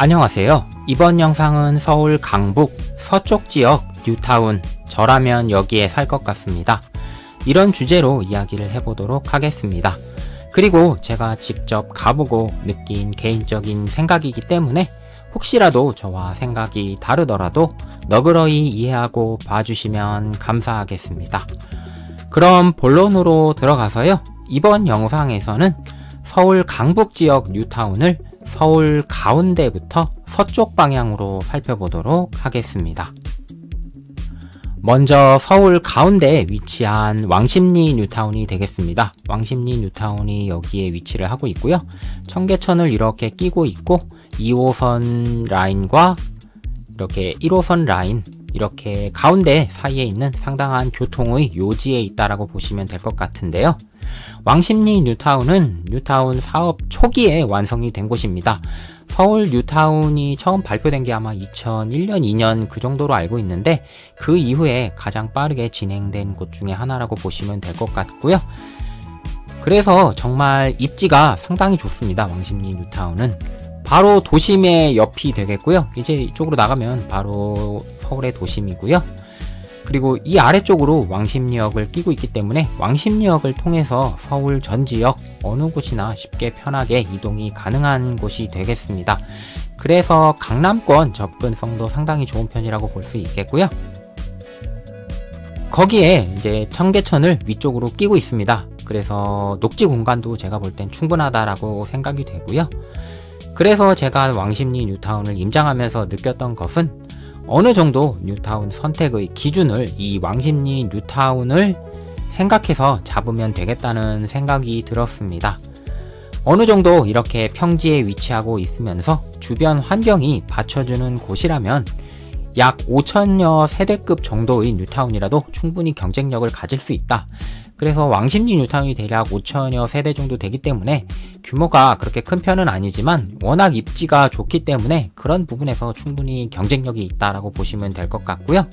안녕하세요. 이번 영상은 서울 강북 서쪽 지역 뉴타운, 저라면 여기에 살 것 같습니다. 이런 주제로 이야기를 해보도록 하겠습니다. 그리고 제가 직접 가보고 느낀 개인적인 생각이기 때문에 혹시라도 저와 생각이 다르더라도 너그러이 이해하고 봐주시면 감사하겠습니다. 그럼 본론으로 들어가서요. 이번 영상에서는 서울 강북 지역 뉴타운을 서울 가운데부터 서쪽 방향으로 살펴보도록 하겠습니다. 먼저 서울 가운데에 위치한 왕십리 뉴타운이 되겠습니다. 왕십리 뉴타운이 여기에 위치를 하고 있고요. 청계천을 이렇게 끼고 있고 2호선 라인과 이렇게 1호선 라인, 이렇게 가운데 사이에 있는 상당한 교통의 요지에 있다라고 보시면 될 것 같은데요. 왕십리 뉴타운은 뉴타운 사업 초기에 완성이 된 곳입니다. 서울 뉴타운이 처음 발표된 게 아마 2001년, 2년 그 정도로 알고 있는데 그 이후에 가장 빠르게 진행된 곳 중에 하나라고 보시면 될 것 같고요. 그래서 정말 입지가 상당히 좋습니다. 왕십리 뉴타운은 바로 도심의 옆이 되겠고요. 이제 이쪽으로 나가면 바로 서울의 도심이고요. 그리고 이 아래쪽으로 왕십리역을 끼고 있기 때문에 왕십리역을 통해서 서울 전 지역 어느 곳이나 쉽게 편하게 이동이 가능한 곳이 되겠습니다. 그래서 강남권 접근성도 상당히 좋은 편이라고 볼 수 있겠고요. 거기에 이제 청계천을 위쪽으로 끼고 있습니다. 그래서 녹지 공간도 제가 볼 땐 충분하다라고 생각이 되고요. 그래서 제가 왕십리 뉴타운을 임장하면서 느꼈던 것은 어느 정도 뉴타운 선택의 기준을 이 왕십리 뉴타운을 생각해서 잡으면 되겠다는 생각이 들었습니다. 어느 정도 이렇게 평지에 위치하고 있으면서 주변 환경이 받쳐주는 곳이라면 약 5,000여 세대급 정도의 뉴타운이라도 충분히 경쟁력을 가질 수 있다. 그래서 왕십리 뉴타운이 대략 5,000여 세대 정도 되기 때문에 규모가 그렇게 큰 편은 아니지만 워낙 입지가 좋기 때문에 그런 부분에서 충분히 경쟁력이 있다라고 보시면 될 것 같고요.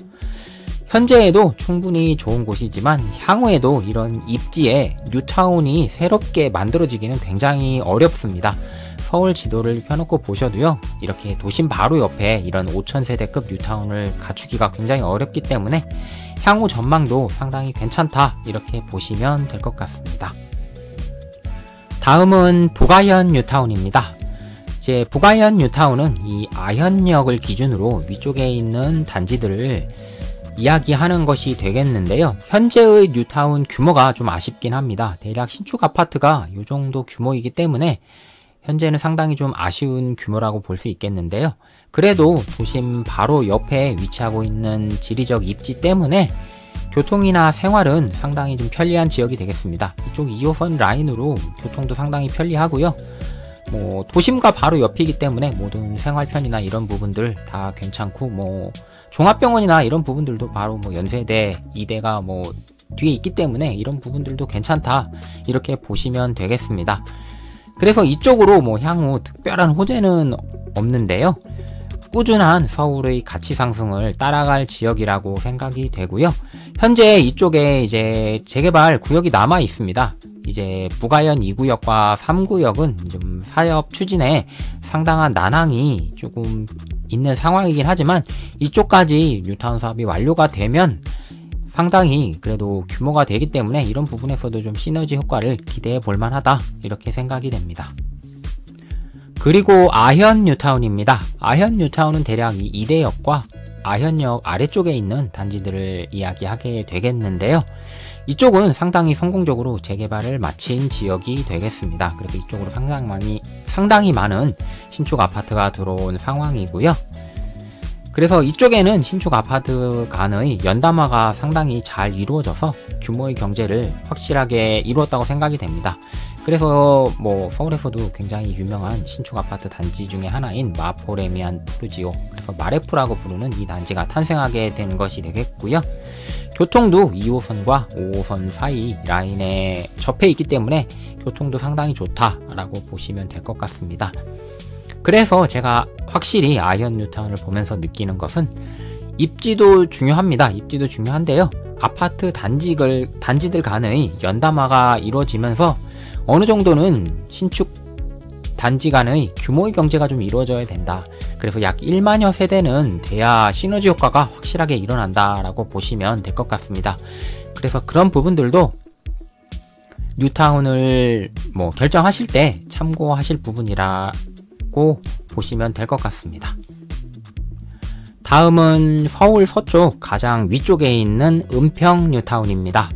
현재에도 충분히 좋은 곳이지만 향후에도 이런 입지에 뉴타운이 새롭게 만들어지기는 굉장히 어렵습니다. 서울 지도를 펴놓고 보셔도요, 이렇게 도심 바로 옆에 이런 5,000세대급 뉴타운을 갖추기가 굉장히 어렵기 때문에 향후 전망도 상당히 괜찮다, 이렇게 보시면 될 것 같습니다. 다음은 북아현 뉴타운입니다. 이제 북아현 뉴타운은 이 아현역을 기준으로 위쪽에 있는 단지들을 이야기하는 것이 되겠는데요. 현재의 뉴타운 규모가 좀 아쉽긴 합니다. 대략 신축 아파트가 이 정도 규모이기 때문에 현재는 상당히 좀 아쉬운 규모라고 볼 수 있겠는데요. 그래도 도심 바로 옆에 위치하고 있는 지리적 입지 때문에 교통이나 생활은 상당히 좀 편리한 지역이 되겠습니다. 이쪽 2호선 라인으로 교통도 상당히 편리하고요. 도심과 바로 옆이기 때문에 모든 생활편이나 이런 부분들 다 괜찮고, 종합병원이나 이런 부분들도 바로 연세대, 이대가 뒤에 있기 때문에 이런 부분들도 괜찮다, 이렇게 보시면 되겠습니다. 그래서 이쪽으로 향후 특별한 호재는 없는데요. 꾸준한 서울의 가치 상승을 따라갈 지역이라고 생각이 되고요. 현재 이쪽에 이제 재개발 구역이 남아 있습니다. 이제 북아현 2구역과 3구역은 좀 사업 추진에 상당한 난항이 조금 있는 상황이긴 하지만 이쪽까지 뉴타운 사업이 완료가 되면 상당히 그래도 규모가 되기 때문에 이런 부분에서도 좀 시너지 효과를 기대해 볼 만하다, 이렇게 생각이 됩니다. 그리고 아현 뉴타운입니다. 아현 뉴타운은 대략 이 이대역과 아현역 아래쪽에 있는 단지들을 이야기하게 되겠는데요. 이쪽은 상당히 성공적으로 재개발을 마친 지역이 되겠습니다. 그래서 이쪽으로 상당히 많은 신축 아파트가 들어온 상황이고요. 그래서 이쪽에는 신축 아파트 간의 연담화가 상당히 잘 이루어져서 규모의 경제를 확실하게 이루었다고 생각이 됩니다. 그래서 서울에서도 굉장히 유명한 신축 아파트 단지 중에 하나인 마포레미안 푸르지오, 그래서 마레프라고 부르는 이 단지가 탄생하게 된 것이 되겠고요. 교통도 2호선과 5호선 사이 라인에 접해 있기 때문에 교통도 상당히 좋다라고 보시면 될 것 같습니다. 그래서 제가 확실히 아현 뉴타운을 보면서 느끼는 것은 입지도 중요합니다. 입지도 중요한데요. 아파트 단지들 간의 연담화가 이루어지면서 어느 정도는 신축 단지 간의 규모의 경제가 좀 이루어져야 된다. 그래서 약 1만여 세대는 돼야 시너지 효과가 확실하게 일어난다라고 보시면 될 것 같습니다. 그래서 그런 부분들도 뉴타운을 결정하실 때 참고하실 부분이라고 보시면 될 것 같습니다. 다음은 서울 서쪽 가장 위쪽에 있는 은평 뉴타운입니다.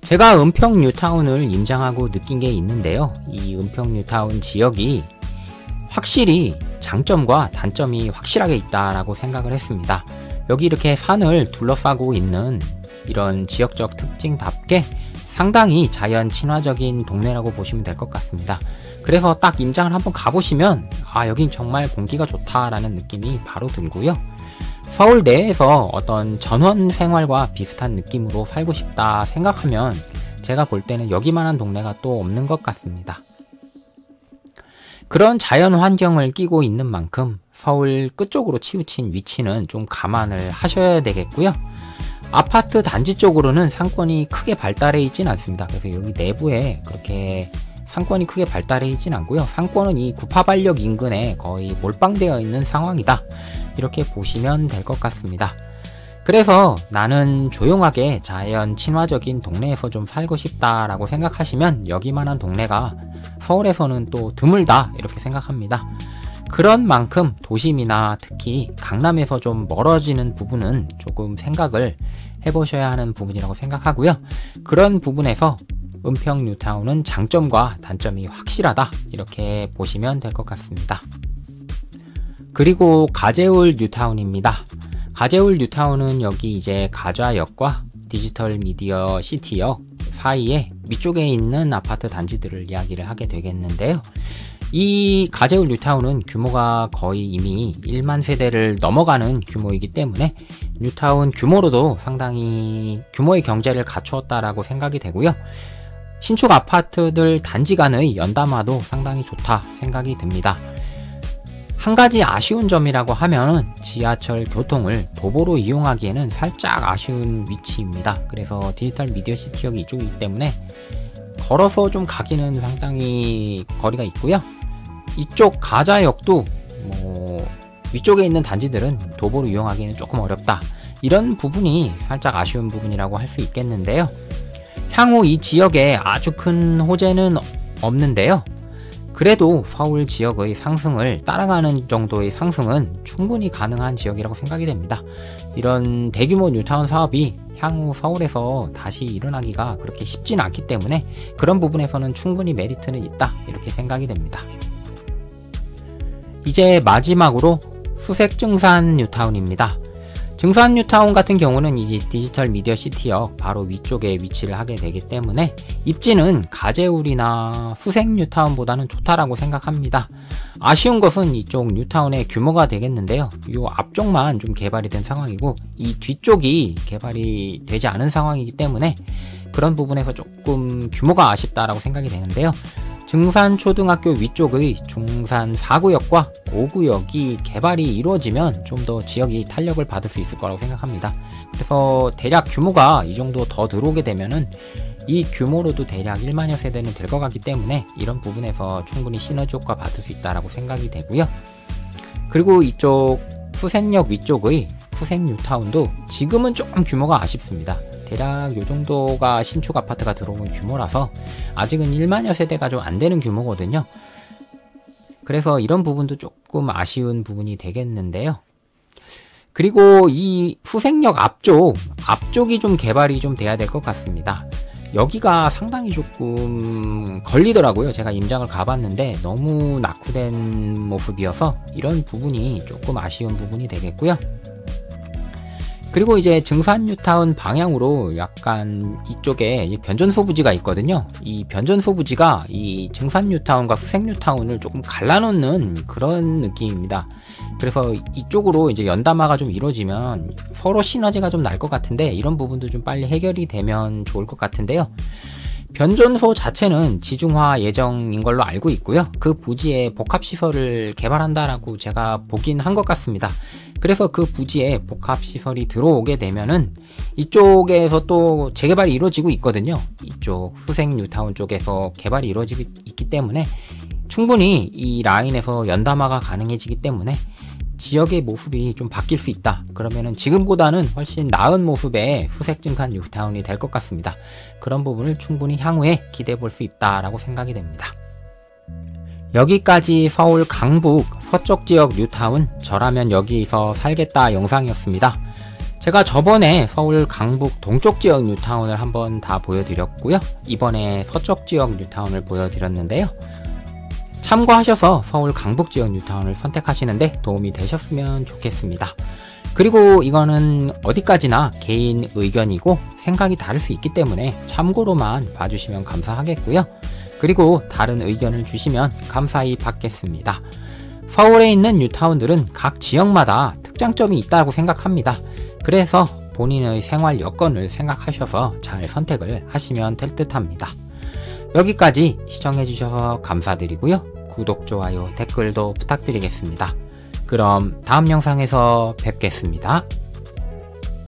제가 은평 뉴타운을 임장하고 느낀 게 있는데요. 이 은평 뉴타운 지역이 확실히 장점과 단점이 확실하게 있다라고 생각을 했습니다. 여기 이렇게 산을 둘러싸고 있는 이런 지역적 특징답게 상당히 자연 친화적인 동네라고 보시면 될 것 같습니다. 그래서 딱 임장을 한번 가보시면 여긴 정말 공기가 좋다라는 느낌이 바로 들고요. 서울 내에서 어떤 전원 생활과 비슷한 느낌으로 살고 싶다 생각하면 제가 볼 때는 여기만한 동네가 또 없는 것 같습니다. 그런 자연 환경을 끼고 있는 만큼 서울 끝쪽으로 치우친 위치는 좀 감안을 하셔야 되겠고요. 아파트 단지 쪽으로는 상권이 크게 발달해 있진 않습니다. 그래서 여기 내부에 그렇게 상권이 크게 발달해 있진 않고요. 상권은 이 구파발역 인근에 거의 몰빵되어 있는 상황이다. 이렇게 보시면 될 것 같습니다. 그래서 나는 조용하게 자연 친화적인 동네에서 좀 살고 싶다라고 생각하시면 여기만한 동네가 서울에서는 또 드물다 이렇게 생각합니다. 그런 만큼 도심이나 특히 강남에서 좀 멀어지는 부분은 조금 생각을 해보셔야 하는 부분이라고 생각하고요. 그런 부분에서 은평 뉴타운은 장점과 단점이 확실하다 이렇게 보시면 될 것 같습니다. 그리고 가재울 뉴타운입니다. 가재울 뉴타운은 여기 이제 가좌역과 디지털 미디어 시티역 사이에 위쪽에 있는 아파트 단지들을 이야기를 하게 되겠는데요. 이 가재울 뉴타운은 규모가 거의 이미 1만 세대를 넘어가는 규모이기 때문에 뉴타운 규모로도 상당히 규모의 경제를 갖추었다라고 생각이 되고요. 신축 아파트들 단지 간의 연담화도 상당히 좋다 생각이 듭니다. 한 가지 아쉬운 점이라고 하면은 지하철 교통을 도보로 이용하기에는 살짝 아쉬운 위치입니다. 그래서 디지털 미디어 시티역이 이쪽이기 때문에 걸어서 좀 가기는 상당히 거리가 있고요. 이쪽 가좌역도 위쪽에 있는 단지들은 도보로 이용하기는 조금 어렵다. 이런 부분이 살짝 아쉬운 부분이라고 할 수 있겠는데요. 향후 이 지역에 아주 큰 호재는 없는데요. 그래도 서울 지역의 상승을 따라가는 정도의 상승은 충분히 가능한 지역이라고 생각이 됩니다. 이런 대규모 뉴타운 사업이 향후 서울에서 다시 일어나기가 그렇게 쉽진 않기 때문에 그런 부분에서는 충분히 메리트는 있다 이렇게 생각이 됩니다. 이제 마지막으로 수색증산 뉴타운입니다. 증산 뉴타운 같은 경우는 이제 디지털 미디어 시티역 바로 위쪽에 위치를 하게 되기 때문에 입지는 가재울이나 수색 뉴타운보다는 좋다라고 생각합니다. 아쉬운 것은 이쪽 뉴타운의 규모가 되겠는데요. 이 앞쪽만 좀 개발이 된 상황이고 이 뒤쪽이 개발이 되지 않은 상황이기 때문에 그런 부분에서 조금 규모가 아쉽다라고 생각이 되는데요. 증산초등학교 위쪽의 중산 4구역과 5구역이 개발이 이루어지면 좀 더 지역이 탄력을 받을 수 있을 거라고 생각합니다. 그래서 대략 규모가 이 정도 더 들어오게 되면은 이 규모로도 대략 1만여 세대는 될 것 같기 때문에 이런 부분에서 충분히 시너지 효과 받을 수 있다라고 생각이 되고요. 그리고 이쪽 수색역 위쪽의 수색 뉴타운도 지금은 조금 규모가 아쉽습니다. 대략 이 정도가 신축 아파트가 들어오는 규모라서 아직은 1만여 세대가 좀 안 되는 규모거든요. 그래서 이런 부분도 조금 아쉬운 부분이 되겠는데요. 그리고 이 수색역 앞쪽이 좀 개발이 좀 돼야 될 것 같습니다. 여기가 상당히 조금 걸리더라고요. 제가 임장을 가봤는데 너무 낙후된 모습이어서 이런 부분이 조금 아쉬운 부분이 되겠고요. 그리고 이제 증산 뉴타운 방향으로 약간 이쪽에 변전소 부지가 있거든요. 이 변전소 부지가 이 증산 뉴타운과 수색 뉴타운을 조금 갈라놓는 그런 느낌입니다. 그래서 이쪽으로 이제 연담화가 좀 이루어지면 서로 시너지가 좀 날 것 같은데 이런 부분도 좀 빨리 해결이 되면 좋을 것 같은데요. 변전소 자체는 지중화 예정인 걸로 알고 있고요. 그 부지에 복합시설을 개발한다라고 제가 보긴 한 것 같습니다. 그래서 그 부지에 복합시설이 들어오게 되면은 이쪽에서 또 재개발이 이루어지고 있거든요. 이쪽 수색 뉴타운 쪽에서 개발이 이루어지고 있기 때문에 충분히 이 라인에서 연담화가 가능해지기 때문에 지역의 모습이 좀 바뀔 수 있다. 그러면은 지금보다는 훨씬 나은 모습의 후색 증산 뉴타운이 될 것 같습니다. 그런 부분을 충분히 향후에 기대해 볼 수 있다라고 생각이 됩니다. 여기까지 서울 강북 서쪽 지역 뉴타운, 저라면 여기서 살겠다 영상이었습니다. 제가 저번에 서울 강북 동쪽 지역 뉴타운을 한번 다 보여드렸고요. 이번에 서쪽 지역 뉴타운을 보여드렸는데요. 참고하셔서 서울 강북 지역 뉴타운을 선택하시는데 도움이 되셨으면 좋겠습니다. 그리고 이거는 어디까지나 개인 의견이고 생각이 다를 수 있기 때문에 참고로만 봐주시면 감사하겠고요. 그리고 다른 의견을 주시면 감사히 받겠습니다. 서울에 있는 뉴타운들은 각 지역마다 특장점이 있다고 생각합니다. 그래서 본인의 생활 여건을 생각하셔서 잘 선택을 하시면 될 듯 합니다. 여기까지 시청해주셔서 감사드리고요. 구독, 좋아요, 댓글도 부탁드리겠습니다. 그럼 다음 영상에서 뵙겠습니다.